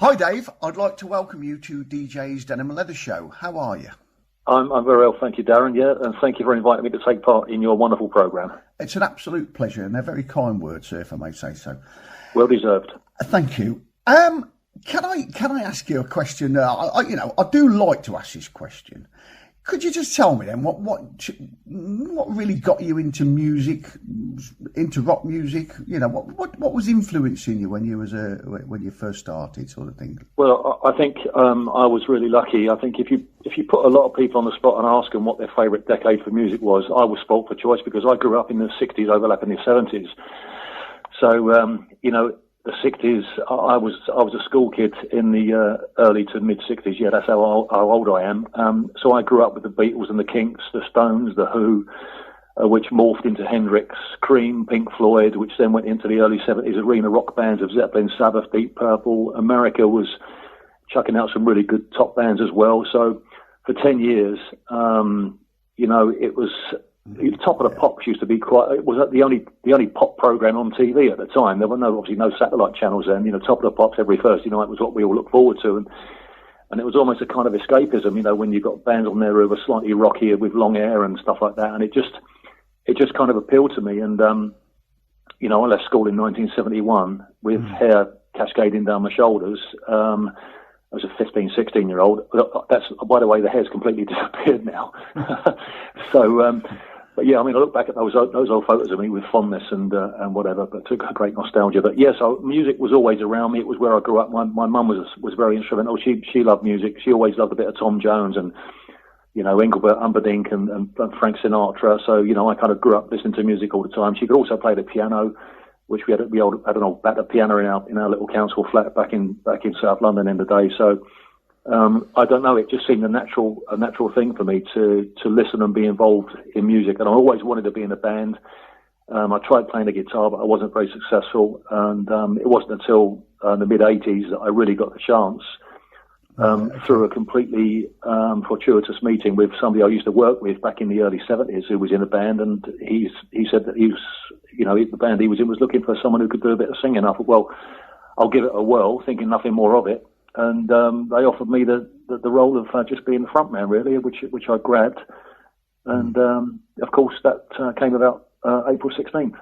Hi Dave, I'd like to welcome you to DJ's Denim and Leather Show. How are you? I'm very well, thank you, Darren. Yeah, and thank you for inviting me to take part in your wonderful programme. It's an absolute pleasure, and they're very kind words, sir, if I may say so. Well deserved. Thank you. Can I ask you a question? I do like to ask this question. Could you just tell me then what really got you into music, into rock music? You know, what was influencing you when you first started, sort of thing? Well, I think I was really lucky. I think if you put a lot of people on the spot and ask them what their favourite decade for music was, I was spoilt for choice because I grew up in the 60s, overlapping the 70s. So the 60s, I was a school kid in the early to mid 60s. Yeah, that's how old I am. So I grew up with the Beatles and the Kinks, the Stones, the Who, which morphed into Hendrix, Cream, Pink Floyd, which then went into the early 70s arena rock bands of Zeppelin, Sabbath, Deep Purple. America was chucking out some really good top bands as well. So for 10 years, it was... Top of the Pops used to be it was the only pop program on TV at the time. There were obviously no satellite channels then. Top of the Pops every Thursday night was what we all looked forward to, and it was almost a kind of escapism. When you got bands on there who were slightly rockier with long hair and stuff like that, and it just kind of appealed to me. And I left school in 1971 with hair cascading down my shoulders. I was a 15, 16-year-old. That's, by the way, the hair's completely disappeared now. So. But yeah, I mean, I look back at those old photos of me with fondness and whatever, but took a great nostalgia. But yeah, so music was always around me. It was where I grew up. My mum was very instrumental. She loved music. She always loved a bit of Tom Jones and Engelbert Humperdinck and Frank Sinatra. So I kind of grew up listening to music all the time. She could also play the piano, which we had an old battered piano in our little council flat back in South London in the day. So. I don't know. It just seemed a natural thing for me to listen and be involved in music. And I always wanted to be in a band. I tried playing the guitar, but I wasn't very successful. And it wasn't until the mid '80s that I really got the chance through a completely fortuitous meeting with somebody I used to work with back in the early '70s, who was in a band, and he said that he was, the band he was in was looking for someone who could do a bit of singing. I thought, well, I'll give it a whirl, thinking nothing more of it. And they offered me the role of just being the front man, really, which I grabbed. And, of course, that came about April 16th.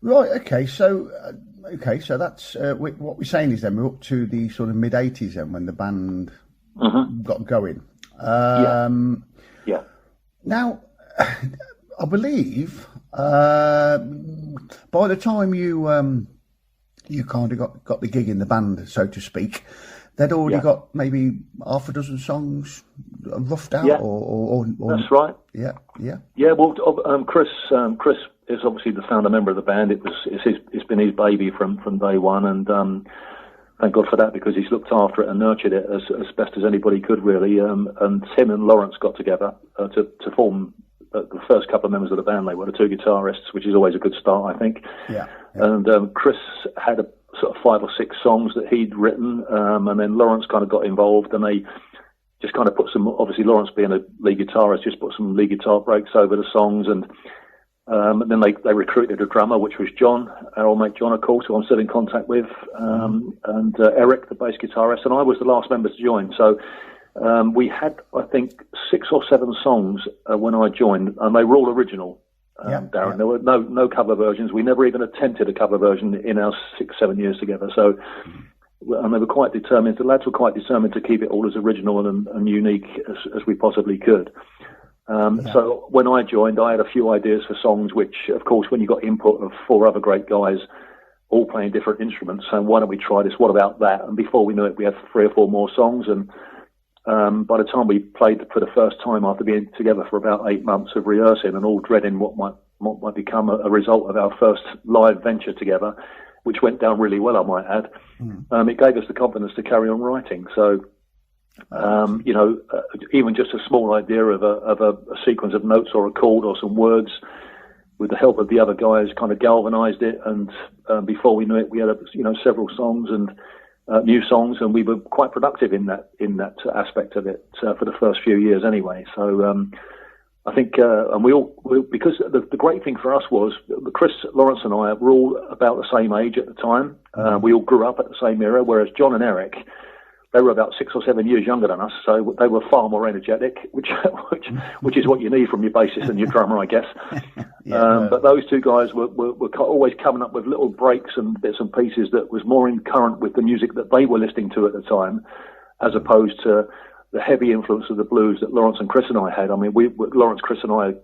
Right, okay. So that's what we're saying is then we're up to the sort of mid-'80s then when the band got going. Yeah. Now, I believe by the time you kind of got the gig in the band, so to speak, they'd already got maybe half a dozen songs roughed out, or that's right. Yeah. Well, Chris is obviously the founder member of the band. It's been his baby from day one, and thank God for that, because he's looked after it and nurtured it as best as anybody could, really. And him and Lawrence got together to form the first couple of members of the band. They were the two guitarists, which is always a good start, I think. Yeah. And Chris had a sort of 5 or 6 songs that he'd written, and then Lawrence kind of got involved, and they just kind of put some, obviously Lawrence being a lead guitarist, just put some lead guitar breaks over the songs, and then they recruited a drummer, which was John, our old mate John, of course, who I'm still in contact with, and Eric, the bass guitarist, and I was the last member to join. So we had, I think, 6 or 7 songs when I joined, and they were all original. Darren, there were no cover versions. We never even attempted a cover version in our 6-7 years together. So, and they were quite determined. The lads were quite determined to keep it all as original and unique as we possibly could. So when I joined, I had a few ideas for songs, which, of course, when you got input of 4 other great guys all playing different instruments, so why don't we try this? What about that? And before we knew it, we had 3 or 4 more songs, and by the time we played for the first time, after being together for about 8 months of rehearsing and all dreading what might become a result of our first live venture together, which went down really well, I might add, it gave us the confidence to carry on writing. So, even just a small idea of a sequence of notes or a chord or some words, with the help of the other guys, kind of galvanized it. And before we knew it, we had several songs and new songs, and we were quite productive in that aspect of it for the first few years anyway. So I think, and because the great thing for us was Chris, Lawrence and I were all about the same age at the time. We all grew up at the same era, whereas John and Eric, they were about 6 or 7 years younger than us, so they were far more energetic, which is what you need from your bassist and your drummer, I guess. But those two guys were always coming up with little breaks and bits and pieces that was more in current with the music that they were listening to at the time, as opposed to the heavy influence of the blues that Lawrence and Chris and I had. I mean, Lawrence, Chris and I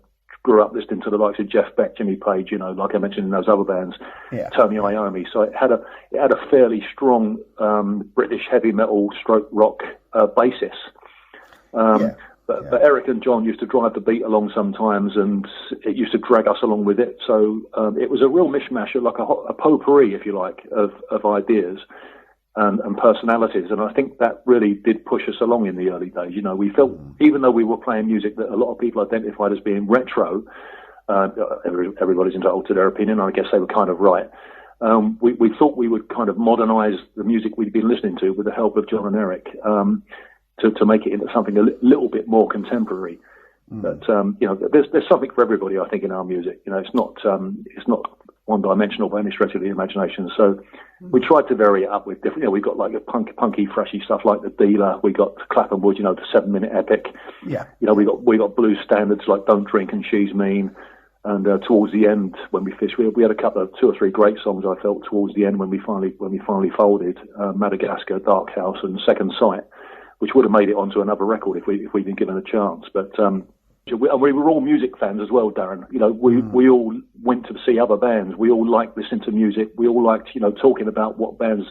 grew up listening to the likes of Jeff Beck, Jimmy Page, like I mentioned in those other bands, Tony Iommi. So it had a fairly strong British heavy metal stroke rock basis. But Eric and John used to drive the beat along sometimes, and it used to drag us along with it. So it was a real mishmash, like a potpourri, if you like, of ideas and personalities. And I think that really did push us along in the early days. We felt, even though we were playing music that a lot of people identified as being retro, everybody's entitled to their opinion, and I guess they were kind of right. We thought we would kind of modernise the music we'd been listening to with the help of John and Eric, to make it into something a little bit more contemporary. But there's something for everybody, I think, in our music. It's not one-dimensional by any stretch of the imagination. So we tried to vary it up with different. We've got like a punky, freshy stuff like The Dealer. We got Clapham Wood, the 7-minute epic. Yeah. We got blues standards like Don't Drink and She's Mean. And towards the end, when we finished, we had a couple of 2 or 3 great songs. I felt towards the end when we finally folded, Madagascar, Dark House, and Second Sight, which would have made it onto another record if we'd been given a chance. But we were all music fans as well, Darren. We all went to see other bands. We all liked listening to music. We all liked, talking about what bands.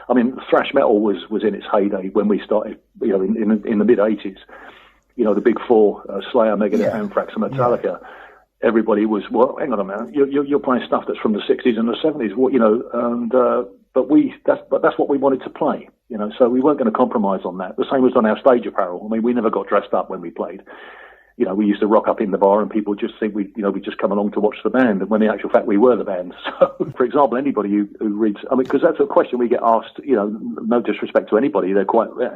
I mean, thrash metal was in its heyday when we started, in the mid '80s. The big four: Slayer, Megadeth, Anthrax, and Metallica. Yeah. Everybody was, well, hang on a minute. You're playing stuff that's from the '60s and the '70s. But that's what we wanted to play. So we weren't going to compromise on that. The same was on our stage apparel. I mean, we never got dressed up when we played. We used to rock up in the bar and people just think we just come along to watch the band, and when in actual fact we were the band. So, for example, anybody who reads, because that's a question we get asked, no disrespect to anybody,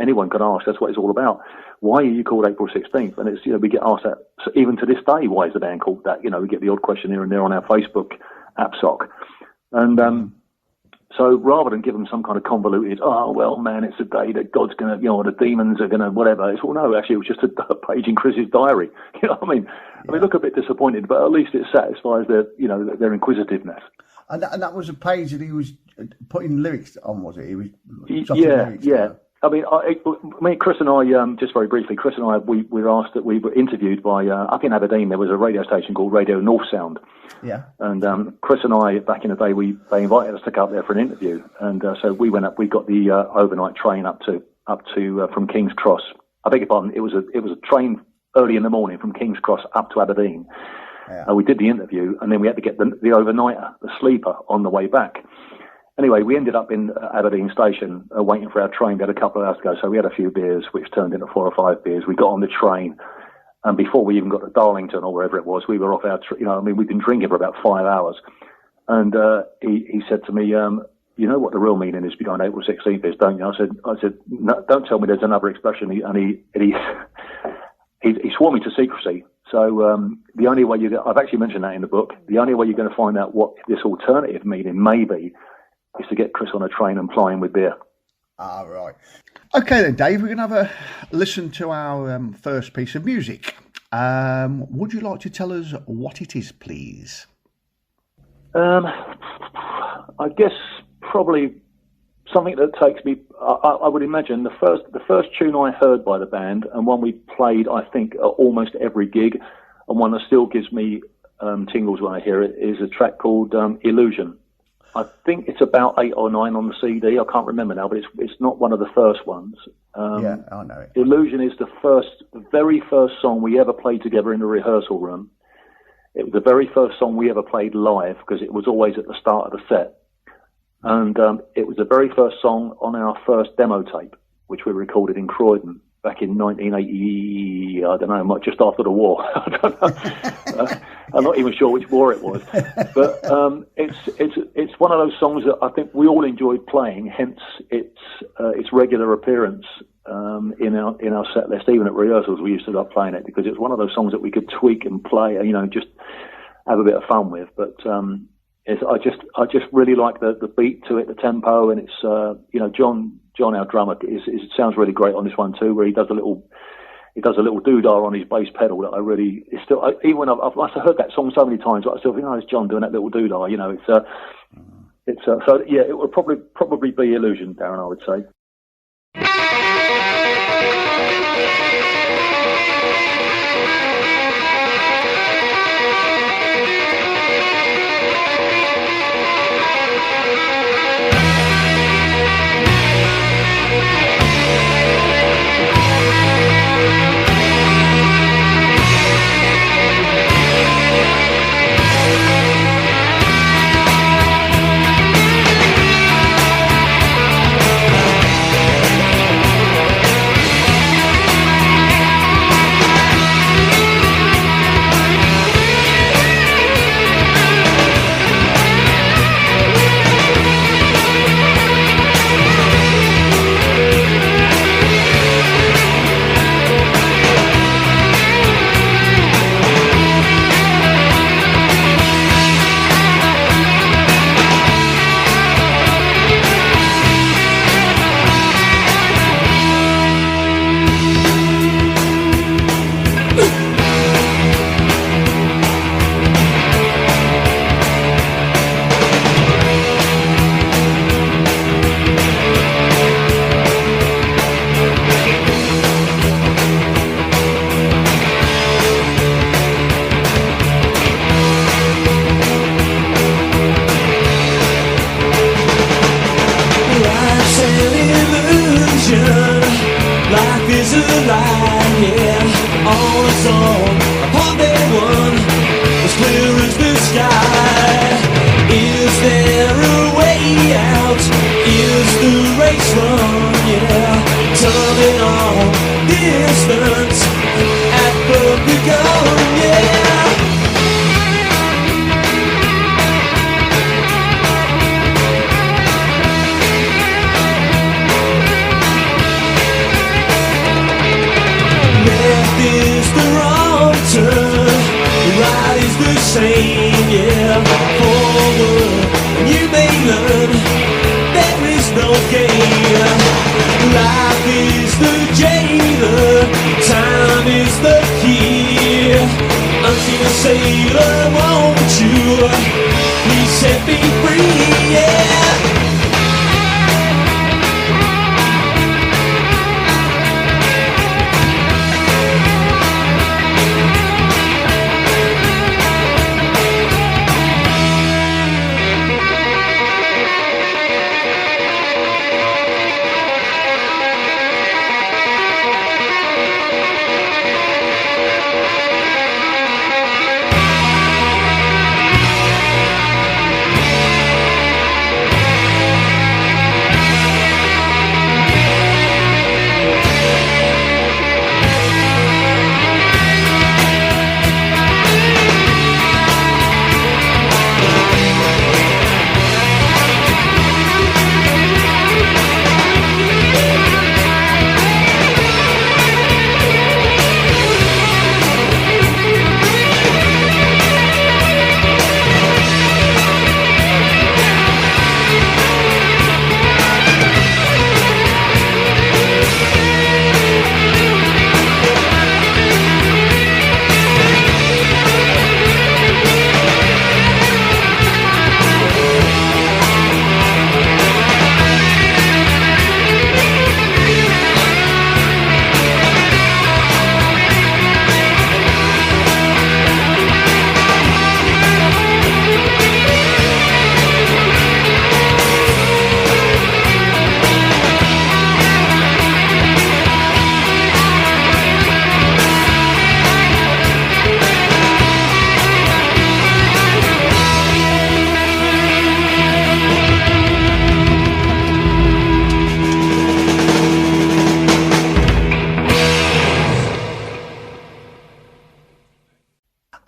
anyone can ask, that's what it's all about. Why are you called April 16th? And it's, we get asked that, so even to this day, why is the band called that? We get the odd question here and there on our Facebook AppSoc. And, so rather than give them some kind of convoluted, oh, well, man, it's a day that God's going to, or the demons are going to, whatever. It's, well, no, actually, it was just a page in Chris's diary. I mean, look a bit disappointed, but at least it satisfies their inquisitiveness. And that was a page that he was putting lyrics on, was it? He was yeah. I mean, Chris and I, just very briefly, Chris and I, we were asked that we were interviewed by, up in Aberdeen, there was a radio station called Radio North Sound. Yeah. And Chris and I, back in the day, they invited us to go up there for an interview. And so we went up, we got the overnight train up to from King's Cross. I beg your pardon, it was a train early in the morning from King's Cross up to Aberdeen. Yeah. We did the interview, and then we had to get the overnighter, the sleeper, on the way back. Anyway, we ended up in Aberdeen station waiting for our train. We had a couple of hours to go, so we had a few beers, which turned into 4 or 5 beers. We got on the train, and before we even got to Darlington or wherever it was, we were off our we'd been drinking for about 5 hours. And he said to me, you know what the real meaning is behind April 16th is, don't you? I said, no, don't tell me there's another expression. He swore me to secrecy. So the only way I've actually mentioned that in the book, the only way you're going to find out what this alternative meaning may be is to get Chris on a train and ply him with beer. Ah, right. Okay then, Dave, we're going to have a listen to our first piece of music. Would you like to tell us what it is, please? I guess probably something that takes me, I would imagine, the first tune I heard by the band, and one we played, I think, at almost every gig, and one that still gives me tingles when I hear it, is a track called Illusion. I think it's about 8 or 9 on the CD. I can't remember now, but it's not one of the first ones. Yeah, I know it. Illusion is the very first song we ever played together in the rehearsal room. It was the very first song we ever played live, because it was always at the start of the set. And it was the very first song on our first demo tape, which we recorded in Croydon back in 1980, I don't know, just after the war. I don't know. I'm not even sure which war it was. But it's one of those songs that I think we all enjoyed playing, hence its regular appearance in our set list. Even at rehearsals, we used to love playing it because it was one of those songs that we could tweak and play, just have a bit of fun with. But I just really like the beat to it, the tempo, and it's John, our drummer, it sounds really great on this one too, where he does a little doodah on his bass pedal that even when I must have heard that song so many times, but I still think, it's John doing that little doodah. So yeah, it would probably be Illusion, Darren, I would say.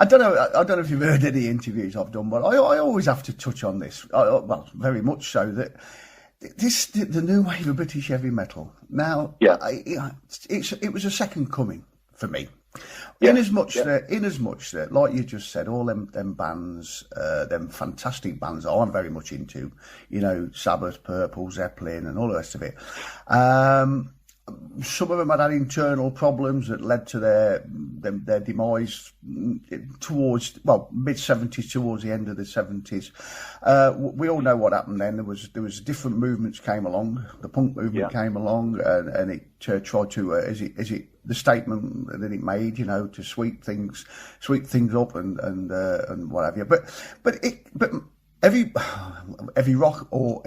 I don't know if you've heard any interviews I've done, but I always have to touch on this. Well, very much so, that the new wave of British heavy metal. Now, it was a second coming for me. In as much that, like you just said, all them bands, them fantastic bands that I'm very much into, Sabbath, Purple, Zeppelin, and all the rest of it. Some of them had internal problems that led to their demise towards mid-70s, towards the end of the 70s. We all know what happened then. There was different movements came along. The punk movement came along, and it tried to is it the statement that it made, to sweep things up and what have you. But every rock or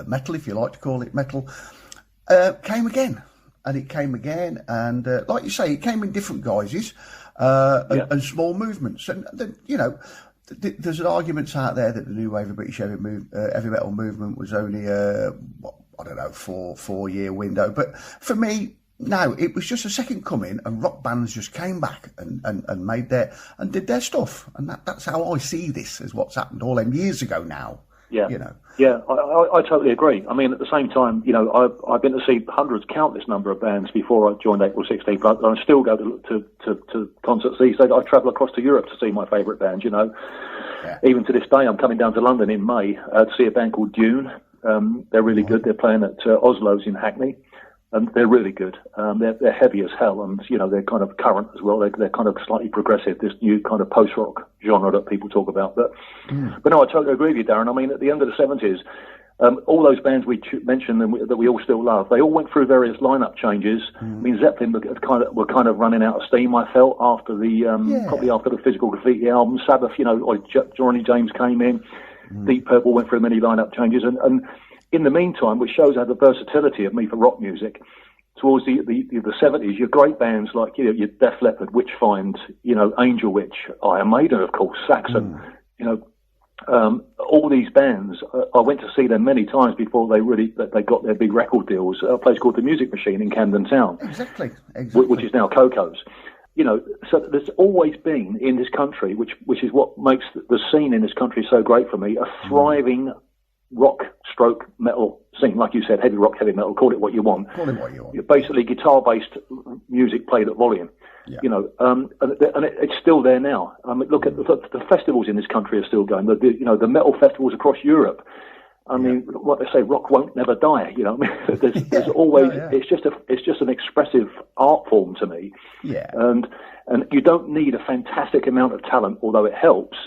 metal, if you like to call it metal, came again. And it came again, and like you say, it came in different guises and small movements. And there's an argument out there that the new wave of British heavy metal movement was only a 4-year window. But for me, no, it was just a second coming, and rock bands just came back and made did their stuff, and that's how I see this as what's happened all them years ago now. Yeah, I totally agree. I mean, at the same time, I've been to see countless number of bands before I joined April 16th, but I still go to concerts these days. I travel across to Europe to see my favourite bands, Even to this day, I'm coming down to London in May to see a band called Dune. They're really good. They're playing at Oslo's in Hackney. And they're really good. They're heavy as hell, and they're kind of current as well. They're kind of slightly progressive, this new kind of post-rock genre that people talk about. But no, I totally agree with you, Darren. I mean, at the end of the 70s, all those bands we mentioned that we all still love, they all went through various lineup changes. I mean, Zeppelin were kind of running out of steam, I felt, after probably after the Physical Graffiti album. Sabbath, Johnny James came in. Deep Purple went through many lineup changes, and in the meantime, which shows how the versatility of me for rock music, towards the 70s, your great bands like your Def Leppard, Witchfind, Angel Witch, Iron Maiden, of course, Saxon, all these bands. I went to see them many times before they got their big record deals at a place called the Music Machine in Camden Town, exactly. Which is now Coco's. So there's always been in this country, which is what makes the scene in this country so great for me, a thriving rock/metal scene, like you said, heavy rock, heavy metal, call it what you want. Basically guitar-based music played at volume. Yeah. And it's still there now. I mean, look at the festivals in this country are still going. The metal festivals across Europe. I mean, what they say, rock won't never die. I mean, there's always. It's just an expressive art form to me. Yeah. And you don't need a fantastic amount of talent, although it helps.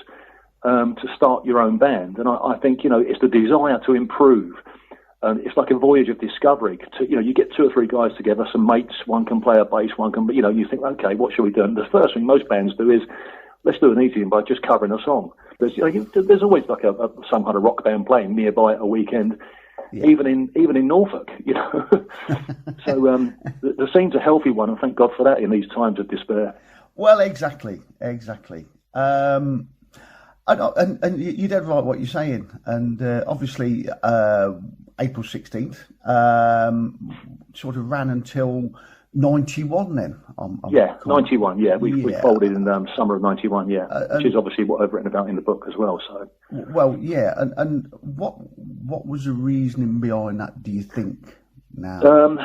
To start your own band, and I think it's the desire to improve, and it's like a voyage of discovery. You get 2 or 3 guys together, some mates. One can play a bass, one can. You think, okay, what should we do? And the first thing most bands do is let's do an easy one by just covering a song. There's always like some kind of rock band playing nearby at a weekend, even in Norfolk. So the scene's a healthy one, and thank God for that in these times of despair. Well, exactly. And you're dead right what you're saying. And obviously, April 16th sort of ran until 91 then. 91, We folded in summer of 91, which is obviously what I've written about in the book as well. So. Well, yeah. And what was the reasoning behind that, do you think, now?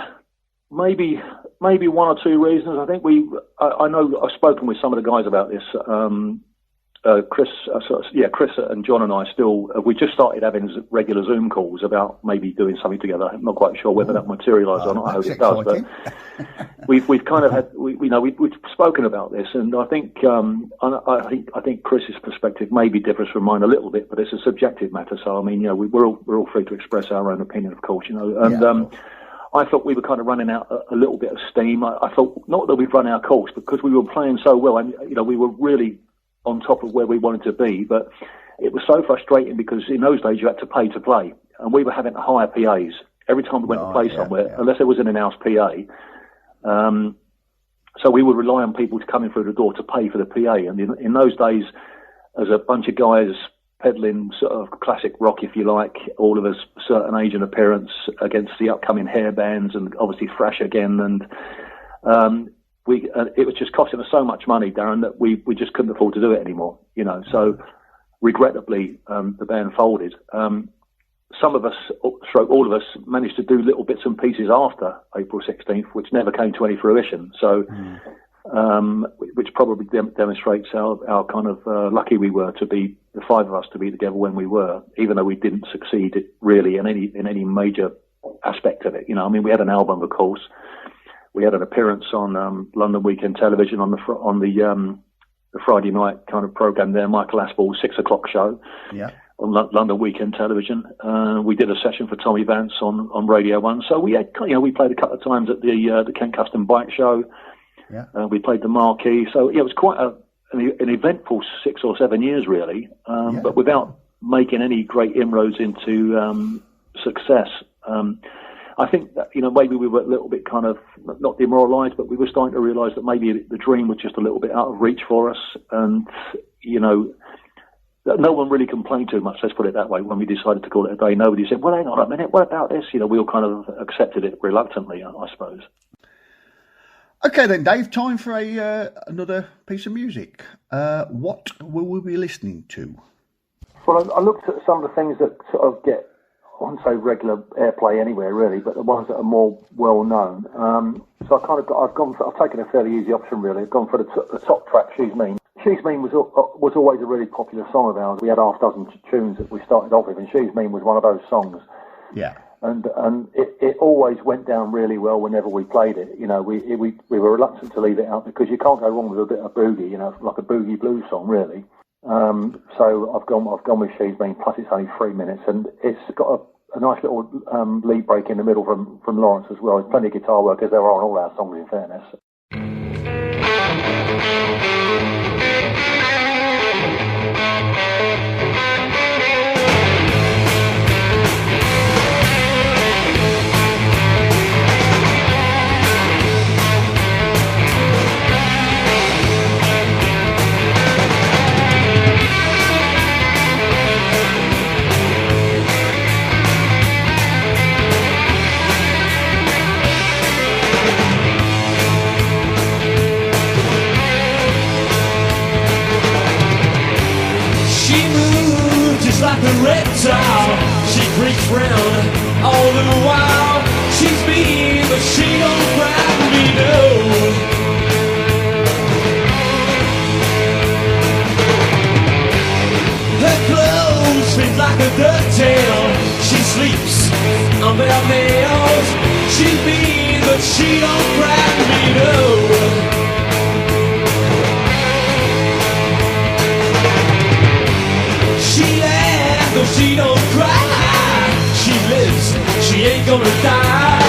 Maybe 1 or 2 reasons. I think I know I've spoken with some of the guys about this. Chris and John and I we just started having regular Zoom calls about maybe doing something together. I'm not quite sure whether that materialises or not. I hope it does, but we've kind of had we've spoken about this, and I think I think Chris's perspective maybe differs from mine a little bit, but it's a subjective matter. So I mean, we're all free to express our own opinion, of course, and. I thought we were kind of running out a little bit of steam. I thought not that we've run our course, because we were playing so well, and we were really on top of where we wanted to be, but it was so frustrating because in those days you had to pay to play, and we were having to hire PAs every time we went to play somewhere, unless there was an in-house PA. So we would rely on people to come in through the door to pay for the PA, and in those days, as a bunch of guys peddling sort of classic rock, if you like, all of us certain age and appearance against the upcoming hair bands, and obviously thrash again, and it was just costing us so much money, Darren, that we just couldn't afford to do it anymore, So regrettably, the band folded. some of us, stroke all of us, managed to do little bits and pieces after April 16th, which never came to any fruition. So, which probably demonstrates how kind of lucky we were to be, the five of us, to be together when we were, even though we didn't succeed really in any major aspect of it. You know, I mean, we had an album, of course. We had an appearance on London Weekend Television on the Friday night kind of program there, Michael Aspel's 6 o'clock show. Yeah. On London Weekend Television. We did a session for Tommy Vance on Radio 1. So we had, we played a couple of times at the Kent Custom Bike Show. Yeah. We played the Marquee. So it was quite an eventful 6 or 7 years, really, but without making any great inroads into success. I think that, maybe we were a little bit kind of, not demoralised, but we were starting to realise that maybe the dream was just a little bit out of reach for us. And, no one really complained too much, let's put it that way, when we decided to call it a day. Nobody said, well, hang on a minute, what about this? We all kind of accepted it reluctantly, I suppose. Okay then, Dave, time for another piece of music. What will we be listening to? Well, I looked at some of the things that sort of get, I wouldn't say regular airplay anywhere really, but the ones that are more well known. So I've taken a fairly easy option really. I've gone for the top track, She's Mean. She's Mean was always a really popular song of ours. We had half a dozen tunes that we started off with, and She's Mean was one of those songs. Yeah. And it always went down really well whenever we played it. We were reluctant to leave it out because you can't go wrong with a bit of boogie, like a boogie blues song really. So I've gone with She's Mean, plus it's only 3 minutes, and it's got a nice little lead break in the middle from Lawrence as well. There's plenty of guitar work, as there are on all our songs, in fairness. Like a reptile, she creeps round all the while. She's mean, but she don't grab me, no. Her clothes fit like a ducktail. She sleeps on bare nails. She's mean, but she don't grab me, no. She don't cry, she lives, she ain't gonna die.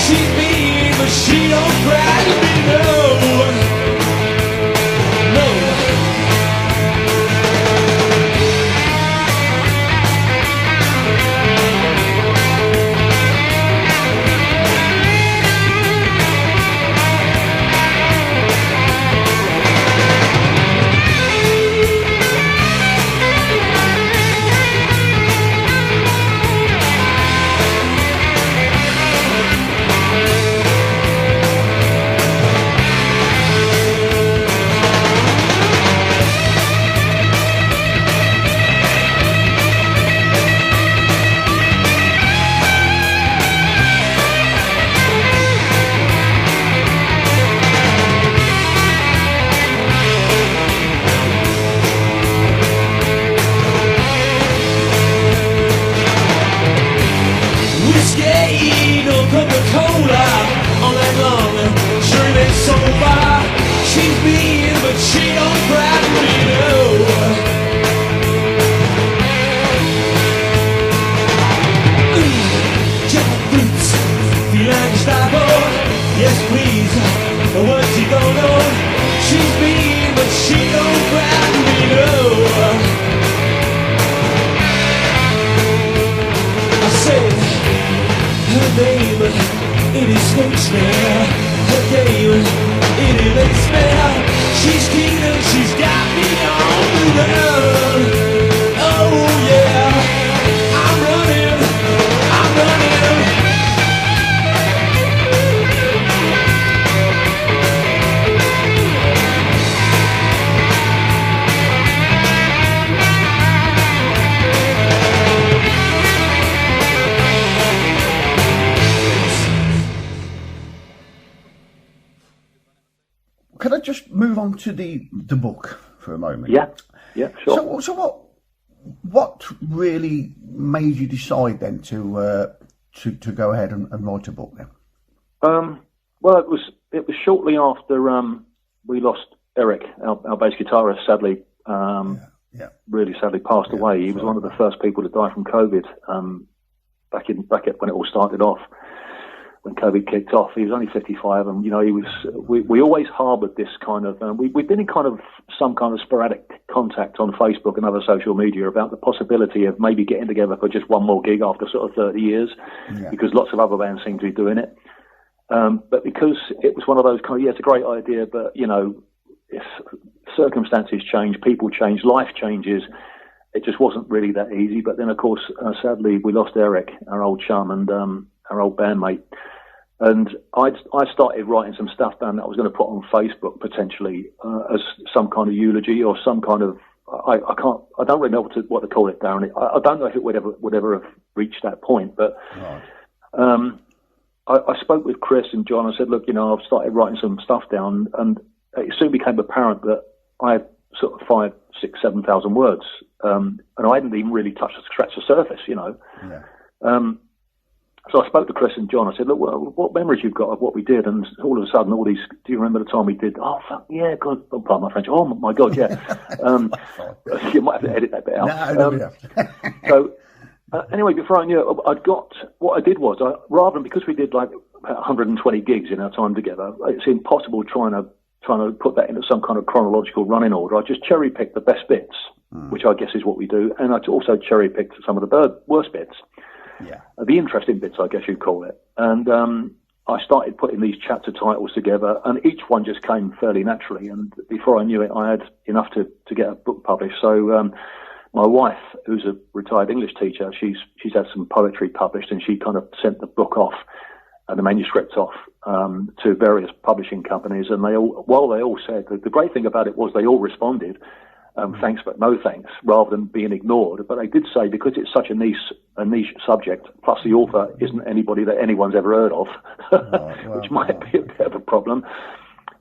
She's mean, but she don't grab me, no. No. Can I just move on to the book for a moment? Yeah, sure. So what really made you decide then to go ahead and write a book then? Well, it was shortly after we lost Eric, our bass guitarist, sadly. Really sadly passed away. He was one of the first people to die from COVID. Back when it all started off, when COVID kicked off, he was only 55, and he was. We always harboured this kind of. We've been in kind of some kind of sporadic contact on Facebook and other social media about the possibility of maybe getting together for just one more gig after sort of 30 years, because lots of other bands seem to be doing it. But because it was one of those kind of, it's a great idea, but if circumstances change, people change, life changes. It just wasn't really that easy. But then, of course, sadly, we lost Eric, our old chum and our old bandmate. And I started writing some stuff down that I was going to put on Facebook potentially as some kind of eulogy or some kind of. I don't really know what to call it, Darren. I don't know if it would ever have reached that point. But I spoke with Chris and John. I said, look, I've started writing some stuff down, and it soon became apparent that I had sort of 5,000, 6,000, 7,000 words, and I hadn't even really scratched the surface, So I spoke to Chris and John. I said, look, well, what memories you've got of what we did? And all of a sudden, all these, do you remember the time we did? Oh, fuck, yeah, God, oh, pardon my French. Oh, my God, yeah. You might have to edit that bit out. Anyway, before I knew it, what I did was, rather than, because we did like 120 gigs in our time together, it's impossible trying to put that into some kind of chronological running order. I just cherry-picked the best bits, which I guess is what we do, and I also cherry-picked some of the worst bits. Yeah. The interesting bits, I guess you'd call it. And I started putting these chapter titles together, and each one just came fairly naturally. And before I knew it, I had enough to get a book published. So my wife, who's a retired English teacher, she's had some poetry published, and she kind of sent the book off and the manuscript off to various publishing companies. And they all said, the great thing about it was they all responded. Thanks, but no thanks, rather than being ignored. But they did say, because it's such a niche subject, plus the author isn't anybody that anyone's ever heard of, which might be a bit of a problem.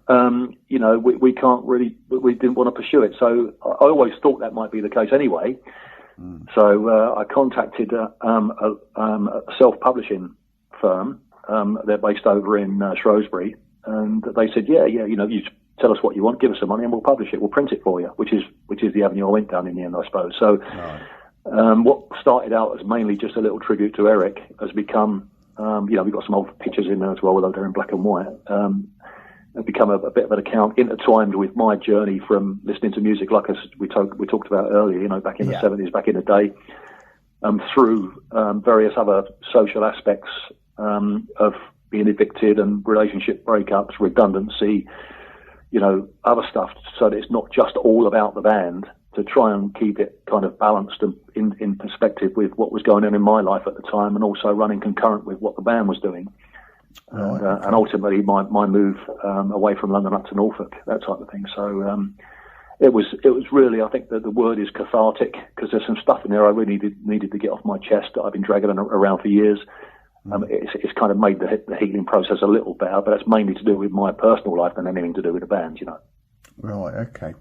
We can't really, we didn't want to pursue it. So I always thought that might be the case anyway. So I contacted a self-publishing firm. They're based over in Shrewsbury, and they said, you tell us what you want, give us some money, and we'll publish it. We'll print it for you, which is the avenue I went down in the end, I suppose. So, what started out as mainly just a little tribute to Eric has become, we've got some old pictures in there as well, although they're in black and white. It's become a bit of an account intertwined with my journey from listening to music, like we talked about earlier, back in the 70s, back in the day, through various other social aspects of being evicted and relationship breakups, redundancy, other stuff, so that it's not just all about the band, to try and keep it kind of balanced and in perspective with what was going on in my life at the time, and also running concurrent with what the band was doing. And ultimately my move away from London up to Norfolk, that type of thing. So it was really, I think that the word is cathartic, because there's some stuff in there I really needed to get off my chest that I've been dragging around for years. It's kind of made the healing process a little better, but that's mainly to do with my personal life than anything to do with the band, Right, okay.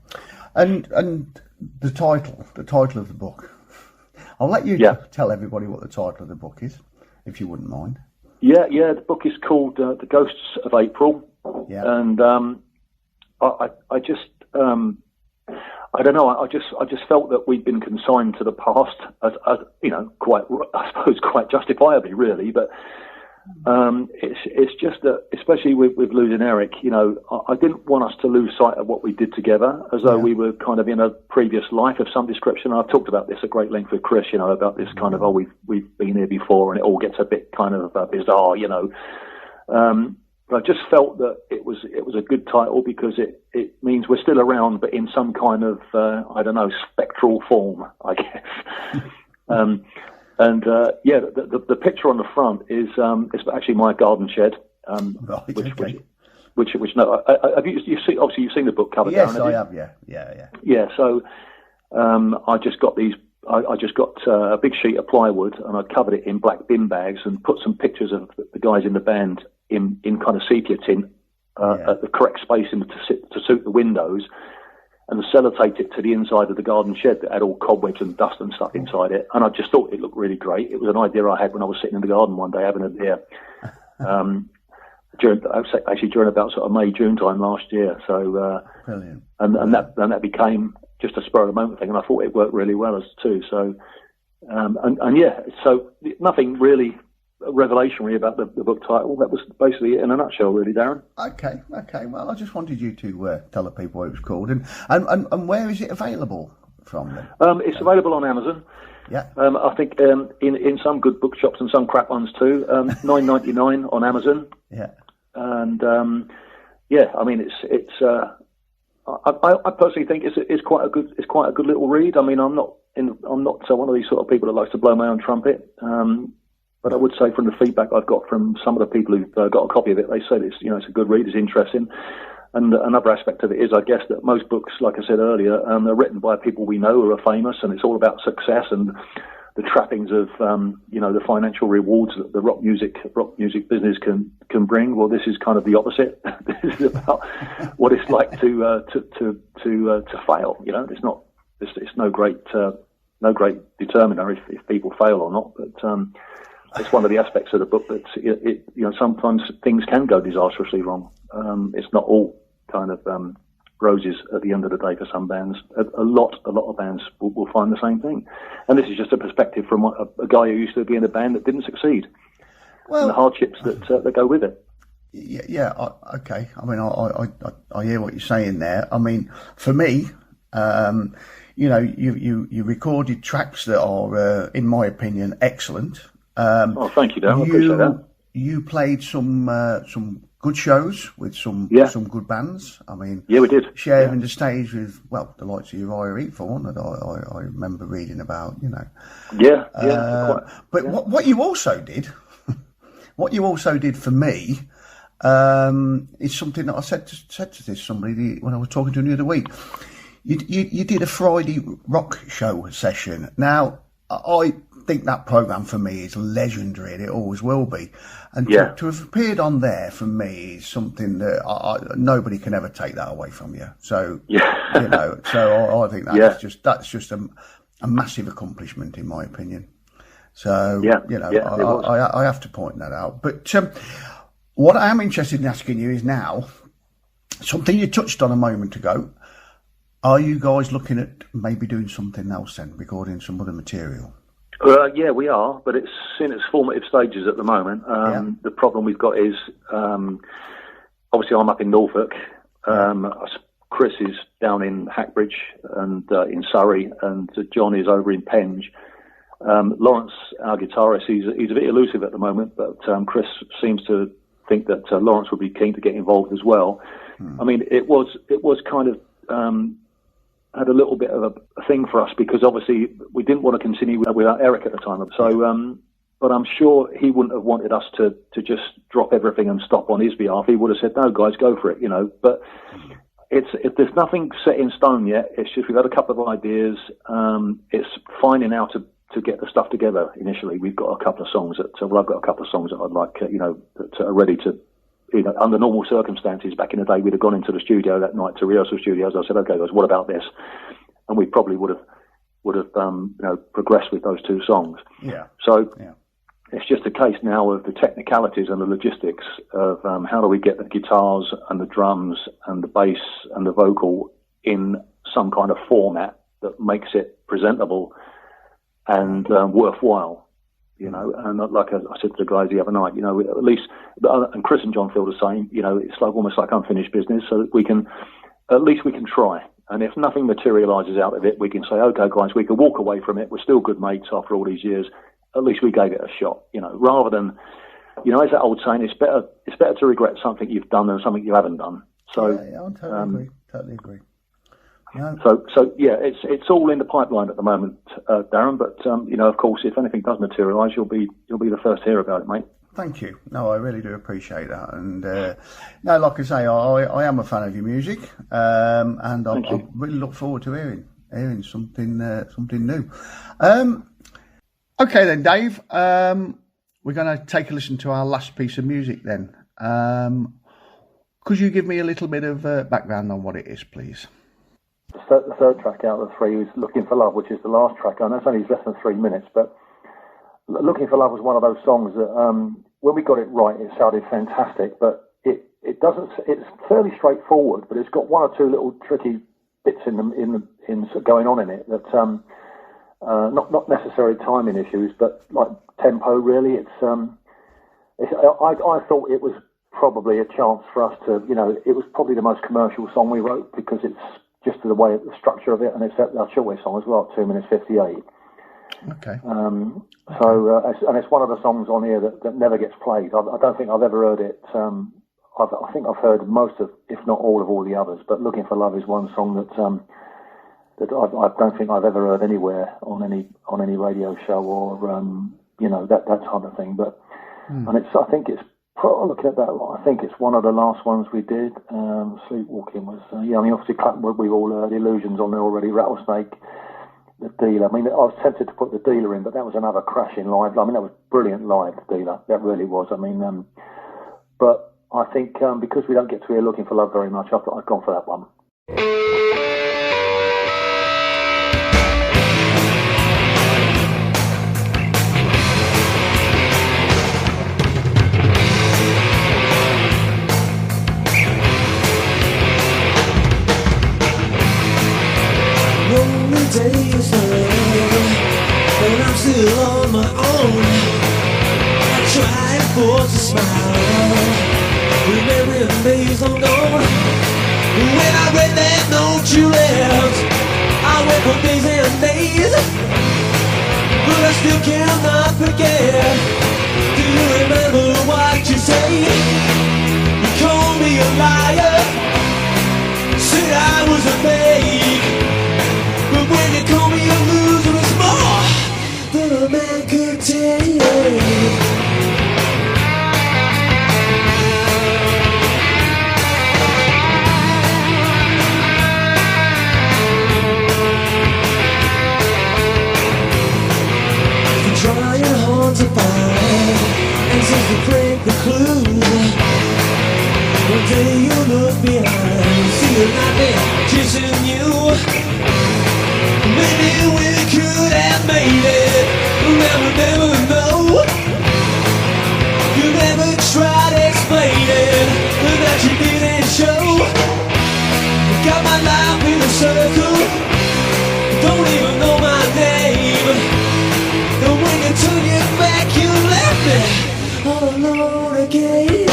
And the title of the book. I'll let you tell everybody what the title of the book is, if you wouldn't mind. Yeah. The book is called The Ghosts of April. Yeah. And I just I don't know. I just felt that we'd been consigned to the past, as quite justifiably, really. But it's just that, especially with losing Eric, I didn't want us to lose sight of what we did together, as though we were kind of in a previous life of some description. I've talked about this at great length with Chris, about this kind of we've been here before, and it all gets a bit kind of bizarre, But I just felt that it was a good title, because it means we're still around, but in some kind of spectral form, I guess. The picture on the front is actually my garden shed, which have you seen? Obviously, you've seen the book cover. Yes, Darren, I have. Yeah. Yeah. So I just got these. I just got a big sheet of plywood, and I covered it in black bin bags and put some pictures of the guys in the band in kind of sepia tint at the correct spacing to suit the windows, and sellotaped it to the inside of the garden shed that had all cobwebs and dust and stuff inside it. And I just thought it looked really great. It was an idea I had when I was sitting in the garden one day having a beer. During about sort of May, June time last year. So, brilliant. And that became just a spur of the moment thing, and I thought it worked really well as too. So, so nothing really revelatory about the book title. That was basically it in a nutshell, really, Darren. Okay. Well, I just wanted you to tell the people what it was called, and where is it available from then? It's available on Amazon. Yeah. I think in some good bookshops and some crap ones too. $9.99 on Amazon. Yeah. And I mean, I personally think it's quite a good little read. I mean, I'm not one of these sort of people that likes to blow my own trumpet. But I would say from the feedback I've got from some of the people who've got a copy of it, they said it's a good read, it's interesting. And another aspect of it is, I guess, that most books, like I said earlier, are written by people we know who are famous, and it's all about success and the trappings of the financial rewards that the rock music business can bring. Well, this is kind of the opposite. This is about what it's like to fail. It's no great determiner if people fail or not, but it's one of the aspects of the book that sometimes things can go disastrously wrong. It's not all kind of roses at the end of the day for some bands. A lot of bands will find the same thing, and this is just a perspective from a guy who used to be in a band that didn't succeed, and the hardships that go with it. Yeah. Okay. I mean, I hear what you're saying there. I mean, for me, you recorded tracks that are, in my opinion, excellent. Thank you, Dan. I appreciate that. You played some good shows with some good bands. I mean, yeah, we did. Sharing the stage with the likes of Uriah Heep, for one, that I remember reading about. But what you also did, for me, is something that I said to somebody when I was talking to him the other week. You did a Friday rock show session. Now, I think that programme for me is legendary, and it always will be. And to have appeared on there for me is something that nobody can ever take that away from you. So so I think that's just a massive accomplishment in my opinion. So I have to point that out. But what I am interested in asking you is now something you touched on a moment ago. Are you guys looking at maybe doing something else then, recording some other material? Yeah, we are, but it's in its formative stages at the moment. The problem we've got is, obviously I'm up in Norfolk. Chris is down in Hackbridge and in Surrey, and John is over in Penge. Lawrence, our guitarist, he's a bit elusive at the moment, but Chris seems to think that Lawrence would be keen to get involved as well. I mean, it was kind of had a little bit of a thing for us, because obviously we didn't want to continue without Eric at the time. So, but I'm sure he wouldn't have wanted us to just drop everything and stop on his behalf. He would have said, "No, guys, go for it," But there's nothing set in stone yet. It's just we've had a couple of ideas. It's finding out to get the stuff together. Initially, we've got a couple of songs I've got a couple of songs that I'd like, that are ready to. Under normal circumstances, back in the day, we'd have gone into the studio that night to rehearsal studios. I said, "Okay, guys, what about this?" And we probably would have progressed with those two songs. Yeah. So it's just a case now of the technicalities and the logistics of how do we get the guitars and the drums and the bass and the vocal in some kind of format that makes it presentable and worthwhile. And like I said to the guys the other night, at least, and Chris and John feel the same. It's almost like unfinished business, so that we can try. And if nothing materialises out of it, we can say, "Okay, guys, we can walk away from it. We're still good mates after all these years. At least we gave it a shot." Rather than, as that old saying, it's better to regret something you've done than something you haven't done. So, I totally agree. Yeah. So it's all in the pipeline at the moment, Darren. But of course, if anything does materialise, you'll be the first to hear about it, mate. Thank you. No, I really do appreciate that. And no, like I say, I am a fan of your music, and I really look forward to hearing something new. Okay then, Dave. We're going to take a listen to our last piece of music then. Could you give me a little bit of background on what it is, please? The third track out of the three is Looking for Love, which is the last track. I know it's only less than 3 minutes, but Looking for Love was one of those songs that when we got it right, it sounded fantastic, but it doesn't. It's fairly straightforward, but it's got one or two little tricky bits in going on in it that not necessarily timing issues, but like tempo. Really, I thought it was probably a chance for us to, it was probably the most commercial song we wrote because it's just the way the structure of it, and it's our shortwave song as well, 2 minutes 58. Okay. And it's one of the songs on here that never gets played. I don't think I've ever heard it. I think I've heard most of, if not all the others. But Looking for Love is one song that I don't think I've ever heard anywhere on any radio show or that type of thing. But and I think it's looking at that. I think it's one of the last ones we did. Sleepwalking was obviously we've all heard Illusions on there already. Rattlesnake. The Dealer. I mean, I was tempted to put The Dealer in, but that was another crashing live. I mean, that was brilliant live, The Dealer. That really was. I mean, but I think because we don't get to hear Looking for Love very much, I thought I'd gone for that one. Days and I'm still on my own. I try and force a smile, remembering the days I'm gone. When I read that note you left, I went for days and days, but I still cannot forget. Do you remember what you say? You called me a liar, said I was a fake. But when you call me a loser, it's more than a man could take. Been trying hard to find answers to break the clues. One day you look behind, see a nightmare chasing you. Maybe we could have made it. Never know. You never tried explaining that you didn't show. Got my life in a circle. Don't even know my name. And when you turn your back, you left me all alone again.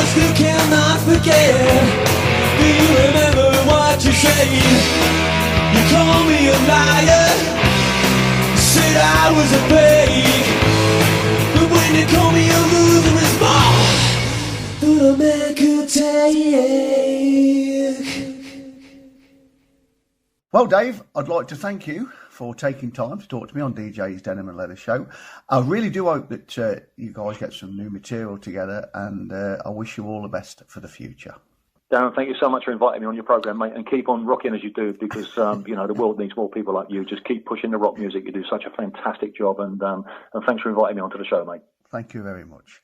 Still cannot forget. Do you remember what you said? You called me a liar, said I was a fake. But when you call me a loser, it's more than a man could take. Well, Dave, I'd like to thank you for taking time to talk to me on DJ's Denim and Leather Show. I really do hope that you guys get some new material together, and I wish you all the best for the future. Darren, thank you so much for inviting me on your programme, mate, and keep on rocking as you do, because the world needs more people like you. Just keep pushing the rock music. You do such a fantastic job, and thanks for inviting me onto the show, mate. Thank you very much.